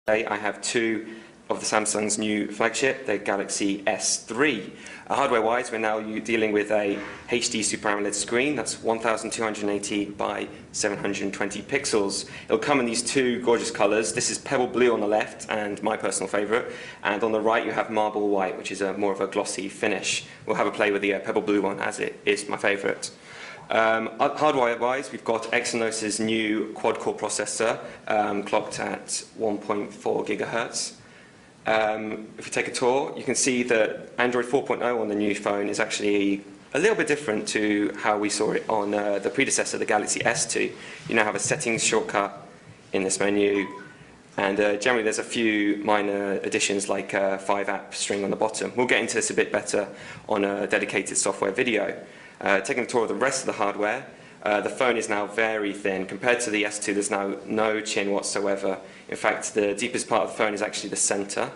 Today I have two of the Samsung's new flagship, the Galaxy S3. Hardware-wise, we're now dealing with a HD Super AMOLED screen that's 1280 by 720 pixels. It'll come in these two gorgeous colors. This is Pebble Blue on the left, and my personal favorite, and on the right you have Marble White, which is more of a glossy finish. We'll have a play with the Pebble Blue one, as it is my favorite. Hardware-wise, we've got Exynos's new quad-core processor, clocked at 1.4 gigahertz. If you take a tour, you can see that Android 4.0 on the new phone is actually a little bit different to how we saw it on the predecessor, the Galaxy S2. You now have a settings shortcut in this menu, and generally there's a few minor additions like a 5-app string on the bottom. We'll get into this a bit better on a dedicated software video. Taking a tour of the rest of the hardware, the phone is now very thin. Compared to the S2, there's now no chin whatsoever. In fact, the deepest part of the phone is actually the center.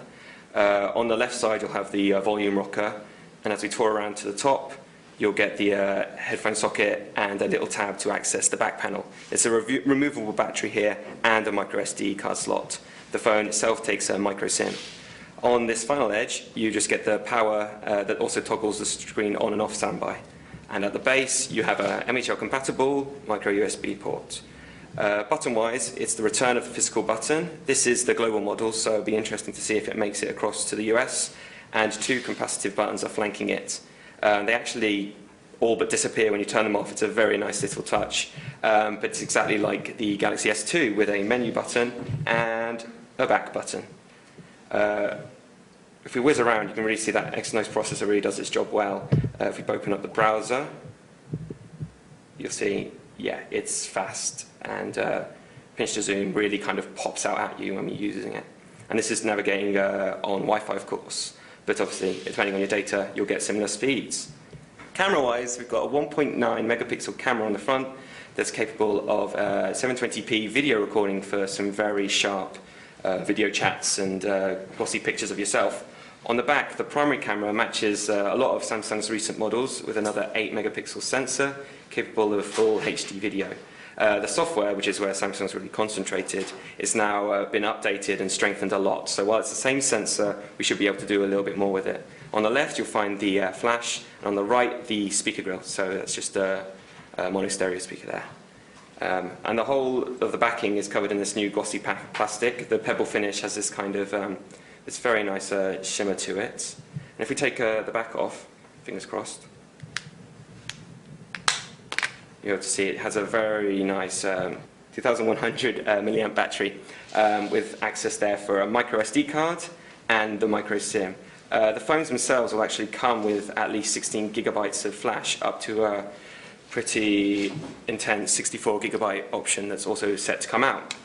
On the left side, you'll have the volume rocker, and as we tour around to the top, you'll get the headphone socket and a little tab to access the back panel. It's a removable battery here and a micro SD card slot. The phone itself takes a micro SIM. On this final edge, you just get the power that also toggles the screen on and off standby. And at the base, you have a MHL-compatible micro USB port. Button-wise, it's the return of the physical button. This is the global model, so it'll be interesting to see if it makes it across to the US. And two capacitive buttons are flanking it. They actually all but disappear when you turn them off. It's a very nice little touch. But it's exactly like the Galaxy S2 with a menu button and a back button. If we whiz around, you can really see that Exynos processor really does its job well. If we open up the browser, you'll see, yeah, it's fast, and pinch to zoom really kind of pops out at you when you're using it. And this is navigating on Wi-Fi, of course, but obviously, depending on your data, you'll get similar speeds. Camera-wise, we've got a 1.9 megapixel camera on the front that's capable of 720p video recording for some very sharp video chats and glossy pictures of yourself. On the back, the primary camera matches a lot of Samsung's recent models with another 8 megapixel sensor capable of full HD video. The software, which is where Samsung's really concentrated, is now been updated and strengthened a lot. So while it's the same sensor, we should be able to do a little bit more with it. On the left, you'll find the flash, and on the right, the speaker grill. So that's just a mono stereo speaker there. And the whole of the backing is covered in this new glossy plastic. The pebble finish has this kind of this very nice shimmer to it. And if we take the back off, fingers crossed, you'll have to see it has a very nice 2100 milliamp battery with access there for a micro SD card and the micro SIM. The phones themselves will actually come with at least 16 gigabytes of flash, up to a pretty intense 64 gigabyte option that's also set to come out.